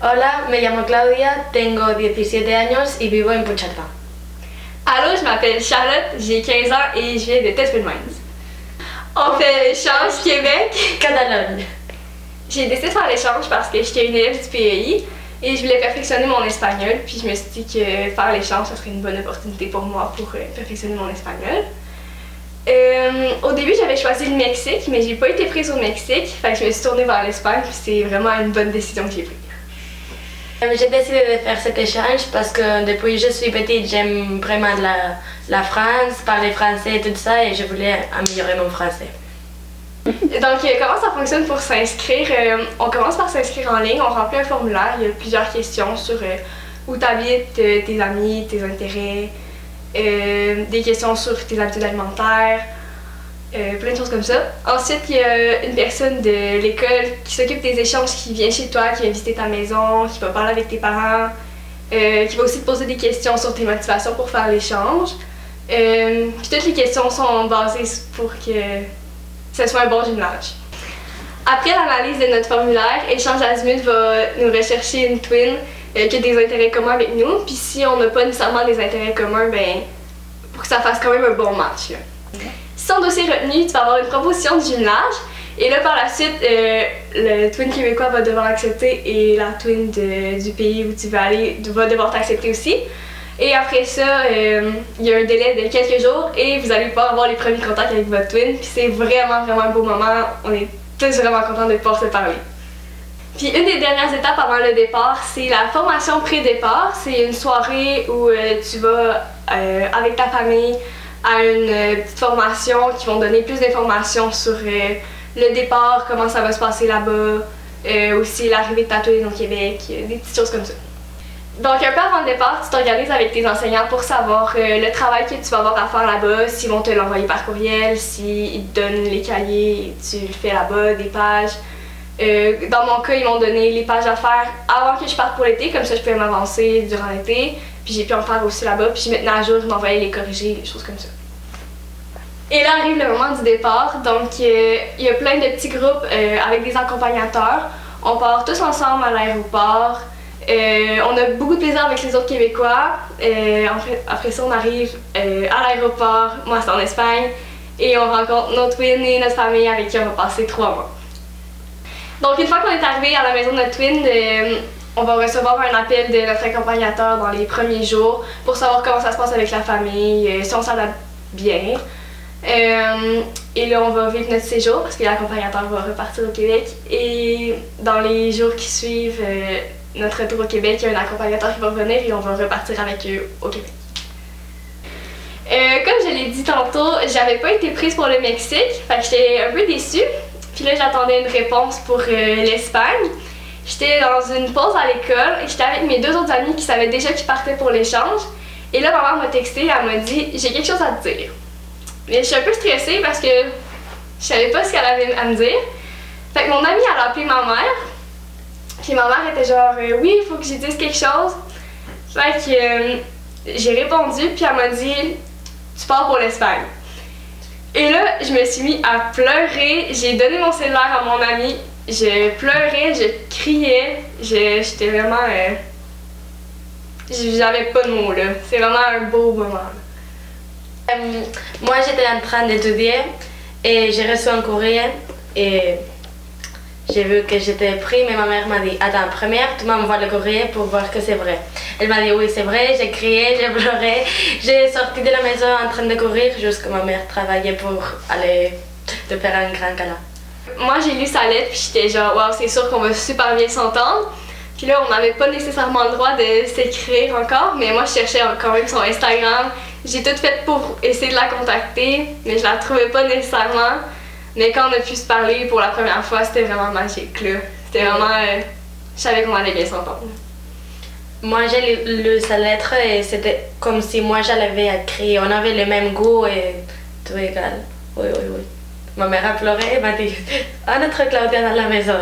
Hola, me llamo Claudia, tengo 17 años y vivo en Puigcerdà. Allô, je m'appelle Charlotte, j'ai 15 ans et je viens de Test Mines. On fait l'échange Québec. Catalogne. J'ai décidé de faire l'échange parce que j'étais une élève du PEI et je voulais perfectionner mon espagnol. Puis je me suis dit que faire l'échange, ça serait une bonne opportunité pour moi pour perfectionner mon espagnol. Au début, j'avais choisi le Mexique, mais j'ai pas été prise au Mexique. Fait que je me suis tournée vers l'Espagne, puis c'est vraiment une bonne décision que j'ai prise. J'ai décidé de faire cet échange parce que depuis que je suis petite, j'aime vraiment la France, parler français et tout ça, et je voulais améliorer mon français. Donc, comment ça fonctionne pour s'inscrire? On commence par s'inscrire en ligne, on remplit un formulaire, il y a plusieurs questions sur où tu habites, tes amis, tes intérêts, des questions sur tes habitudes alimentaires, plein de choses comme ça. Ensuite, il y a une personne de l'école qui s'occupe des échanges, qui vient chez toi, qui vient visiter ta maison, qui va parler avec tes parents, qui va aussi te poser des questions sur tes motivations pour faire l'échange. Puis toutes les questions sont basées pour que ce soit un bon jumelage. Après l'analyse de notre formulaire, Échange Azimut va nous rechercher une twin qui a des intérêts communs avec nous. Puis si on n'a pas nécessairement des intérêts communs, ben pour que ça fasse quand même un bon match. Là. Si ton dossier est retenu, tu vas avoir une proposition de jumelage. Et là, par la suite, le twin québécois va devoir accepter et la twin du pays où tu veux aller va devoir t'accepter aussi. Et après ça, il y a un délai de quelques jours et vous allez pouvoir avoir les premiers contacts avec votre twin. Puis c'est vraiment un beau moment. On est tous vraiment contents de pouvoir se parler. Puis une des dernières étapes avant le départ, c'est la formation pré-départ. C'est une soirée où tu vas avec ta famille à une petite formation qui vont donner plus d'informations sur le départ, comment ça va se passer là-bas, aussi l'arrivée de ta twin au Québec, des petites choses comme ça. Donc un peu avant le départ, tu t'organises avec tes enseignants pour savoir le travail que tu vas avoir à faire là-bas, s'ils vont te l'envoyer par courriel, s'ils te donnent les cahiers, tu le fais là-bas, des pages. Dans mon cas, ils m'ont donné les pages à faire avant que je parte pour l'été, comme ça je pouvais m'avancer durant l'été. Puis j'ai pu en faire aussi là-bas, puis je me tenais à jour, ils m'envoyaient les corriger, des choses comme ça. Et là arrive le moment du départ, donc il y a plein de petits groupes avec des accompagnateurs. On part tous ensemble à l'aéroport. On a beaucoup de plaisir avec les autres Québécois. Après ça, on arrive à l'aéroport, moi c'est en Espagne, et on rencontre notre twin et notre famille avec qui on va passer 3 mois. Donc une fois qu'on est arrivé à la maison de notre twin, on va recevoir un appel de notre accompagnateur dans les premiers jours pour savoir comment ça se passe avec la famille, si on s'adapte bien. Et là, on va vivre notre séjour parce que l'accompagnateur va repartir au Québec. Et dans les jours qui suivent notre retour au Québec, il y a un accompagnateur qui va revenir et on va repartir avec eux au Québec. Comme je l'ai dit tantôt, j'avais pas été prise pour le Mexique, fait que j'étais un peu déçue. Puis là, j'attendais une réponse pour l'Espagne. J'étais dans une pause à l'école et j'étais avec mes 2 autres amis qui savaient déjà qu'ils partaient pour l'échange. Et là, ma mère m'a texté, elle m'a dit « J'ai quelque chose à te dire ». Mais je suis un peu stressée parce que je savais pas ce qu'elle avait à me dire. Fait que mon amie, elle a appelé ma mère. Puis ma mère était genre « Oui, il faut que je dise quelque chose ». Fait que j'ai répondu, puis elle m'a dit « Tu pars pour l'Espagne ». Et là, je me suis mis à pleurer. J'ai donné mon cellulaire à mon ami. Je pleurais, je criais. J'étais vraiment... J'avais pas de mots, là. C'est vraiment un beau moment. Moi, j'étais en train d'étudier et j'ai reçu un courrier et j'ai vu que j'étais pris, mais ma mère m'a dit « Attends, première, tu m'envoies le courrier pour voir que c'est vrai. » Elle m'a dit « Oui, c'est vrai », j'ai crié, j'ai pleuré, j'ai sorti de la maison en train de courir jusqu'à ma mère travaillait pour aller te faire un grand câlin. Moi, j'ai lu sa lettre puis j'étais genre « Wow, c'est sûr qu'on va super bien s'entendre ». Puis là, on n'avait pas nécessairement le droit de s'écrire encore, mais moi, je cherchais quand même son Instagram. J'ai tout fait pour essayer de la contacter, mais je la trouvais pas nécessairement. Mais quand on a pu se parler pour la première fois, c'était vraiment magique, là. C'était vraiment... je savais qu'on allait bien s'entendre. Moi, j'ai lu sa lettre et c'était comme si moi, je l'avais écrit. On avait le même goût et tout égal. Oui. Ma mère a pleuré et m'a dit « Ah, notre Claudia dans la maison ».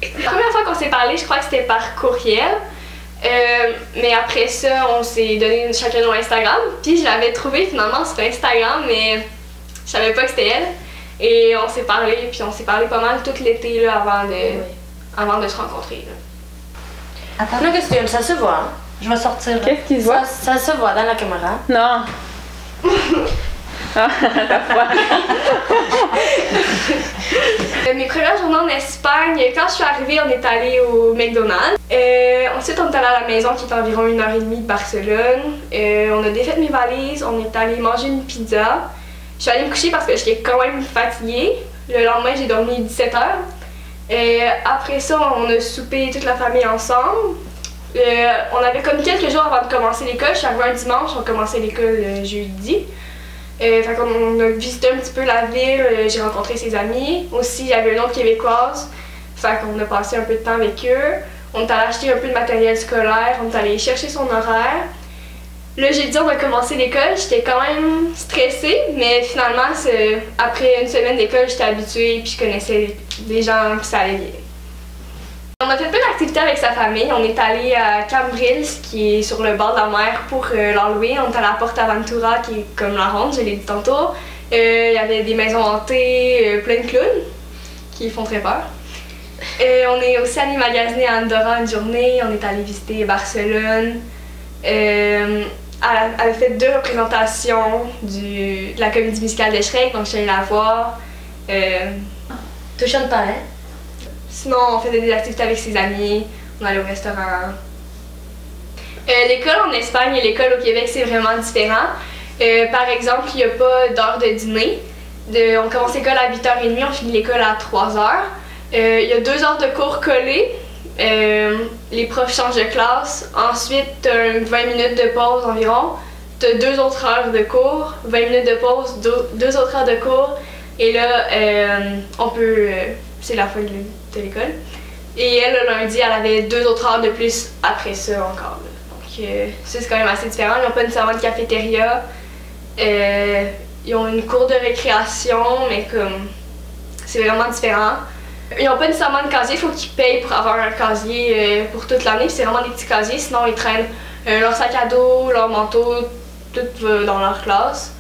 La première fois qu'on s'est parlé, je crois que c'était par courriel. Mais après ça, on s'est donné chacun nos Instagram. Puis je l'avais trouvé finalement sur Instagram, mais je savais pas que c'était elle. Et on s'est parlé, puis on s'est parlé pas mal tout l'été là, avant de se rencontrer. Là. Attends, Une question, ça se voit. Hein? je vais sortir. Là. Qu'est-ce qui se voit? Ça se voit dans la caméra. Non. Ah, ta foi. Mes premières journées en Espagne, quand je suis arrivée, on est allé au McDonald's. Ensuite, on est allé à la maison qui est environ 1h30 de Barcelone. On a défait mes valises, on est allé manger une pizza. Je suis allée me coucher parce que j'étais quand même fatiguée. Le lendemain, j'ai dormi 17h. Après ça, on a soupé toute la famille ensemble. On avait comme quelques jours avant de commencer l'école. Je suis arrivée un dimanche, on commençait l'école jeudi. Fait qu'on a visité un petit peu la ville, j'ai rencontré ses amis. Aussi, il y avait une autre québécoise. Fait qu'on a passé un peu de temps avec eux. On est allé acheter un peu de matériel scolaire, on est allé chercher son horaire. Le jeudi, on a commencé l'école, j'étais quand même stressée, mais finalement, après une semaine d'école, j'étais habituée puis je connaissais des gens puis ça allait bien. On a fait plein d'activités avec sa famille. On est allé à Cambrils, qui est sur le bord de la mer, pour l'Halloween. On est allé à Portaventura, qui est comme la ronde, je l'ai dit tantôt. Il y avait des maisons hantées, plein de clowns, qui font très peur. On est aussi allé magasiner à Andorra une journée. On est allé visiter Barcelone. Elle a fait 2 représentations de la comédie musicale de Shrek, donc je suis allée la voir. Tu chantes pas, hein? Sinon, on faisait des activités avec ses amis, on allait au restaurant. L'école en Espagne et l'école au Québec, c'est vraiment différent. Par exemple, il n'y a pas d'heure de dîner. On commence l'école à 8h30, on finit l'école à 3h. Il y a 2 heures de cours collés. Les profs changent de classe. Ensuite, tu as 20 minutes de pause environ. Tu as 2 autres heures de cours, 20 minutes de pause, 2 autres heures de cours. Et là, on peut... c'est la fin de l'école. Et elle, le lundi, elle avait 2 autres heures de plus après ça encore. Là. Donc, ça, c'est quand même assez différent. Ils n'ont pas nécessairement de cafétéria. Ils ont une cour de récréation, mais comme... c'est vraiment différent. Ils n'ont pas nécessairement de casier, il faut qu'ils payent pour avoir un casier pour toute l'année. C'est vraiment des petits casiers, sinon ils traînent leur sac à dos, leur manteau, tout va dans leur classe.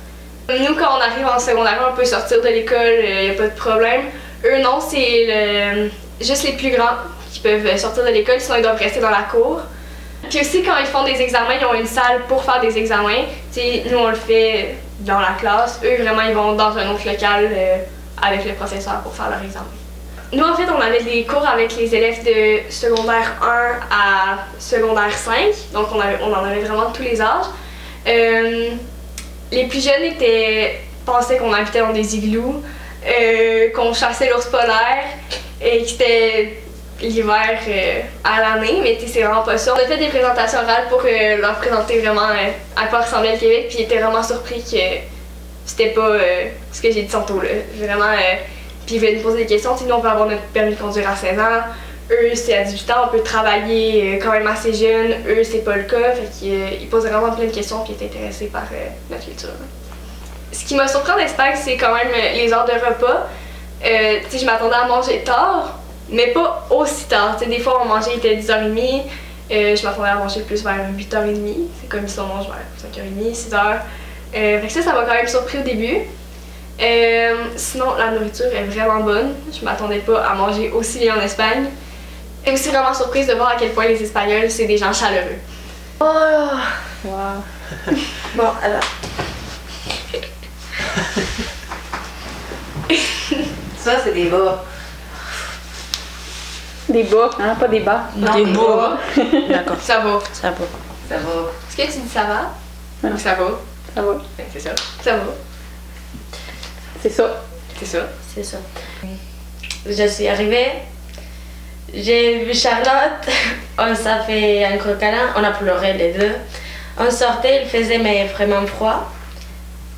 Nous, quand on arrive en secondaire, on peut sortir de l'école, il n'y a pas de problème. Eux, non, c'est juste les plus grands qui peuvent sortir de l'école, sinon ils doivent rester dans la cour. Puis aussi, quand ils font des examens, ils ont une salle pour faire des examens. T'sais, nous, on le fait dans la classe. Eux, vraiment, ils vont dans un autre local avec le professeur pour faire leur examen. Nous, en fait, on avait des cours avec les élèves de secondaire 1 à secondaire 5. Donc, on en avait vraiment de tous les âges. Les plus jeunes pensaient qu'on habitait dans des igloos, qu'on chassait l'ours polaire et que c'était l'hiver à l'année, mais c'est vraiment pas ça. On a fait des présentations orales pour leur présenter vraiment à quoi ressemblait le Québec, puis ils étaient vraiment surpris que c'était pas ce que j'ai dit tantôt, là. Vraiment, puis ils venaient nous poser des questions. Nous, on peut avoir notre permis de conduire à 16 ans. Eux, c'est à 18 ans, on peut travailler quand même assez jeune. Eux, c'est pas le cas. Fait qu'ils posent vraiment plein de questions et ils étaient intéressés par notre culture. Ce qui m'a surpris en Espagne, c'est quand même les heures de repas. Je m'attendais à manger tard, mais pas aussi tard. Des fois, on mangeait, il était 10h30. Je m'attendais à manger plus vers 8h30. C'est comme si on mange vers 5h30, 6h. Fait que ça m'a quand même surpris au début. Sinon, la nourriture est vraiment bonne. Je m'attendais pas à manger aussi bien en Espagne. Et aussi vraiment surprise de voir à quel point les Espagnols, c'est des gens chaleureux. Oh! Wow. Bon, alors. Ça, c'est des bas. Des bas, hein, pas des bas. Non, Des des bas. bas. D'accord. Ça va. Ça va. Ça va. Est-ce que tu dis ça va? Non. Ou ça va? Ça va. C'est ça. Ça va. C'est ça. C'est ça. C'est ça. Je suis arrivée, j'ai vu Charlotte, on s'est fait un gros câlin, on a pleuré les deux. On sortait, il faisait mais vraiment froid.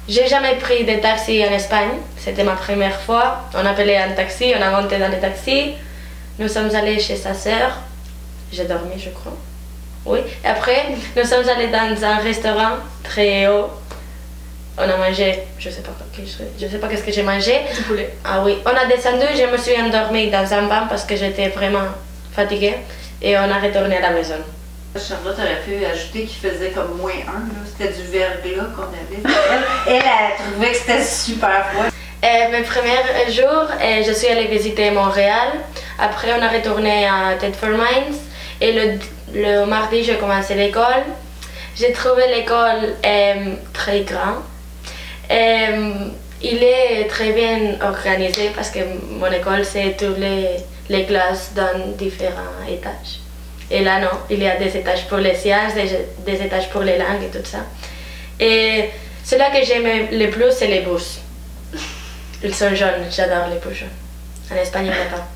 J'ai jamais pris de taxi en Espagne, c'était ma première fois. On appelait un taxi, on a monté dans le taxi. Nous sommes allés chez sa sœur. J'ai dormi, je crois. Oui. Et après, nous sommes allés dans un restaurant très haut. On a mangé, je sais pas qu'est-ce que j'ai mangé. Du poulet. Ah oui, on a descendu, je me suis endormie dans un banc parce que j'étais vraiment fatiguée et on a retourné à la maison. Charlotte aurait pu ajouter qu'il faisait comme -1, c'était du verglas qu'on avait. Elle a trouvé que c'était super froid. Mes premiers jours, je suis allée visiter Montréal. Après, on a retourné à Thetford Mines. Et le le mardi, j'ai commencé l'école. J'ai trouvé l'école très grande. Il est très bien organisé parce que mon école, c'est toutes les classes dans différents étages. Et là, non, il y a des étages pour les sciences, des étages pour les langues et tout ça. Et celui que j'aime le plus, c'est les bus. Ils sont jaunes, j'adore les bus jaunes. En Espagne, il n'y en a pas.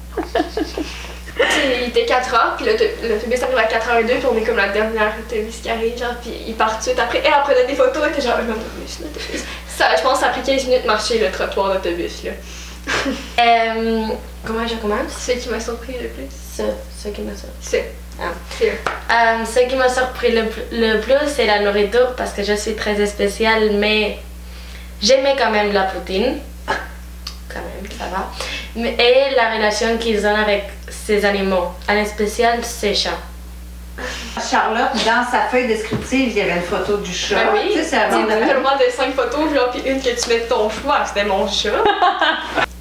Il était 4h, puis l'autobus arrive à 4h02, puis on est comme la dernière autobus qui arrive, genre, puis il part tout de suite après. Elle prenait des photos, elle était genre, l'autobus. Ça, je pense, ça a pris 15 minutes de marcher le trottoir d'autobus, là. Comment je commence? Ce qui m'a surpris le plus. Ce qui m'a surpris. Ce qui m'a surpris le plus, c'est la nourriture, parce que je suis très spéciale, mais j'aimais quand même la poutine. Quand même, ça va. Et la relation qu'ils ont avec ces animaux, en spécial ces chats. Charlotte, dans sa feuille descriptive, il y avait une photo du chat. Ben oui, tu sais, c'est avant de... tellement de 5 photos, genre, puis une que tu mets de ton choix, c'était mon chat.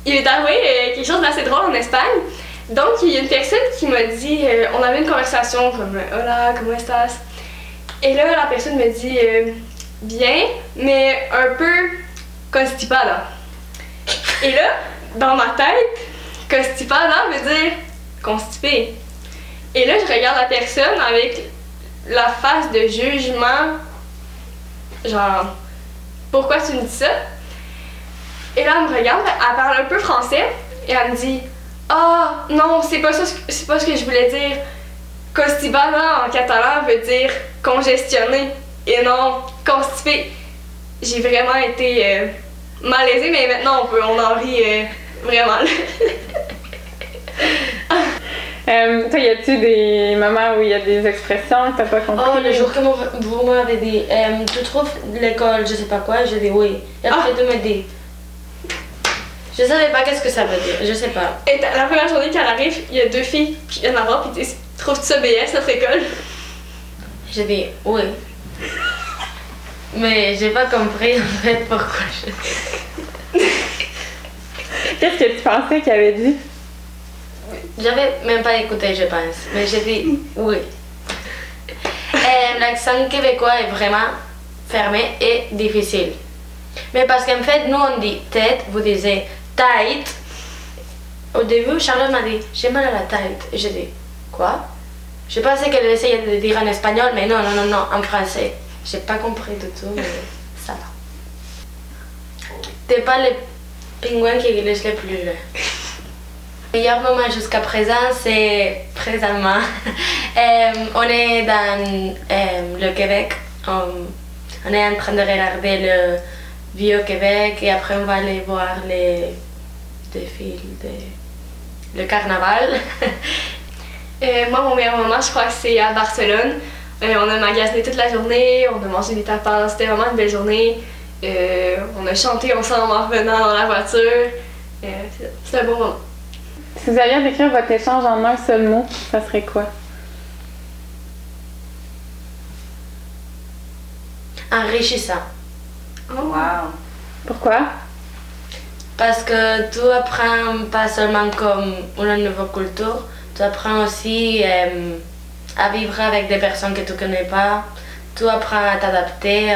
Il est arrivé quelque chose d'assez drôle en Espagne. Donc, il y a une personne qui m'a dit, on avait une conversation comme « Hola, ¿cómo estás? » Et là, la personne me dit « Bien, mais un peu constipada. » Et là, dans ma tête, constipada veut dire constipé. Et là, je regarde la personne avec la face de jugement, genre, pourquoi tu me dis ça? Et là, elle me regarde, elle parle un peu français, et elle me dit, ah, non, c'est pas ce que je voulais dire. Constipado en catalan veut dire congestionné, et non constipé. J'ai vraiment été malaisée, mais maintenant on en rit vraiment. Toi, y a-tu des moments où il y a des expressions que t'as pas compris? Oh, le jour que vous m'avez dit, tu trouves l'école, je sais pas quoi, je dis oui. Et après, tu me dis, je savais pas qu'est-ce que ça veut dire, je sais pas. Et la première journée qu'elle arrive, il y a 2 filles qui viennent la voir, puis disent, trouves-tu ça BS, notre école? Je dis oui. Mais j'ai pas compris en fait pourquoi je... Qu'est-ce que tu pensais qu'il avait dit? J'avais même pas écouté, je pense, mais j'ai dit oui. L'accent québécois est vraiment fermé et difficile. Mais parce qu'en fait, nous on dit tête, vous disiez tête. Au début, Charlotte m'a dit j'ai mal à la tête. Et j'ai dit quoi? Je pensais qu'elle essayait de dire en espagnol, mais non, en français. J'ai pas compris du tout, mais ça va. T'es pas le pingouin qui glisse le plus là. Le meilleur moment jusqu'à présent, c'est présentement. On est dans le Québec. On est en train de regarder le Vieux Québec et après on va aller voir les défilés, le carnaval. Moi, mon meilleur moment, je crois que c'est à Barcelone. On a magasiné toute la journée, on a mangé des tapas, c'était vraiment une belle journée. On a chanté ensemble en revenant dans la voiture. C'était un bon moment. Si vous aviez à décrire votre échange en un seul mot, ça serait quoi? Enrichissant. Oh. Wow! Pourquoi? Parce que tu apprends pas seulement comme une nouvelle culture, tu apprends aussi à vivre avec des personnes que tu connais pas. Tu apprends à t'adapter.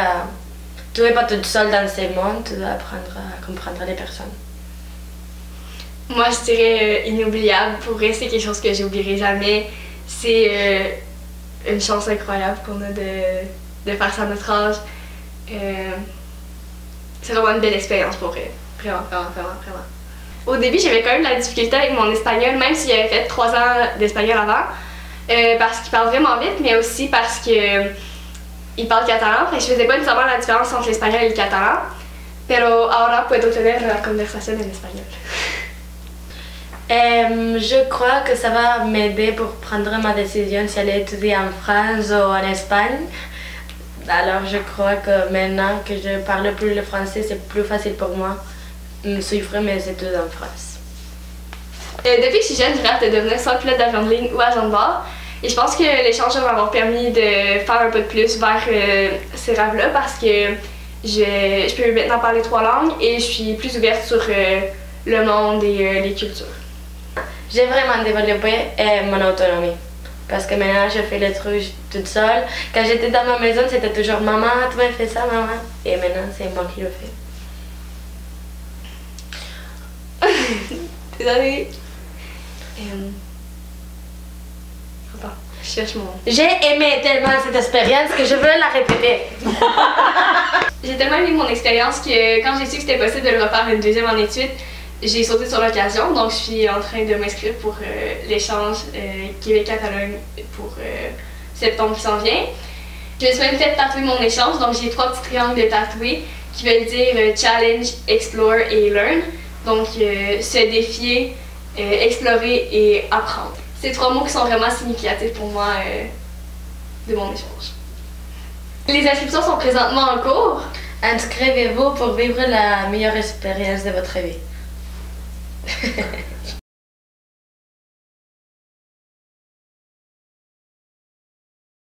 Tu n'es pas toute seule dans ce monde, tu dois apprendre à comprendre les personnes. Moi, je dirais inoubliable. Pour vrai, c'est quelque chose que j'oublierai jamais. C'est une chance incroyable qu'on a de faire ça à notre âge. C'est vraiment une belle expérience pour vrai. Vraiment. Au début, j'avais quand même de la difficulté avec mon espagnol, même si j'avais fait 3 ans d'espagnol avant. Parce qu'il parle vraiment vite, mais aussi parce qu'il parle catalan. Et je faisais pas nécessairement la différence entre l'espagnol et le catalan. Pero ahora puedo tener la conversación en espagnol. Je crois que ça va m'aider pour prendre ma décision si aller étudier en France ou en Espagne. Alors je crois que maintenant que je parle plus le français, c'est plus facile pour moi de suivre mes études en France. Depuis que je suis jeune, je rêve de devenir soit pilote d'avion de ligne ou agent de bord. Et je pense que l'échange va m'avoir permis de faire un peu de plus vers ces rêves-là parce que je peux maintenant parler 3 langues et je suis plus ouverte sur le monde et les cultures. J'ai vraiment développé mon autonomie. Parce que maintenant, je fais le truc toute seule. Quand j'étais dans ma maison, c'était toujours maman, tu m'as fait ça, maman. Et maintenant, c'est moi qui le fais. Désolée. Attends, je cherche mon... J'ai aimé tellement cette expérience que je veux la répéter. J'ai tellement aimé mon expérience que quand j'ai su que c'était possible de le refaire une deuxième année de suite, j'ai sauté sur l'occasion. Donc, je suis en train de m'inscrire pour l'échange Québec-Catalogne pour septembre qui s'en vient. Je me suis même fait tatouer mon échange. Donc, j'ai 3 petits triangles de tatoués qui veulent dire Challenge, Explore et Learn. Donc, se défier, explorer et apprendre. C'est 3 mots qui sont vraiment significatifs pour moi de mon échange. Les inscriptions sont présentement en cours. Inscrivez-vous pour vivre la meilleure expérience de votre vie.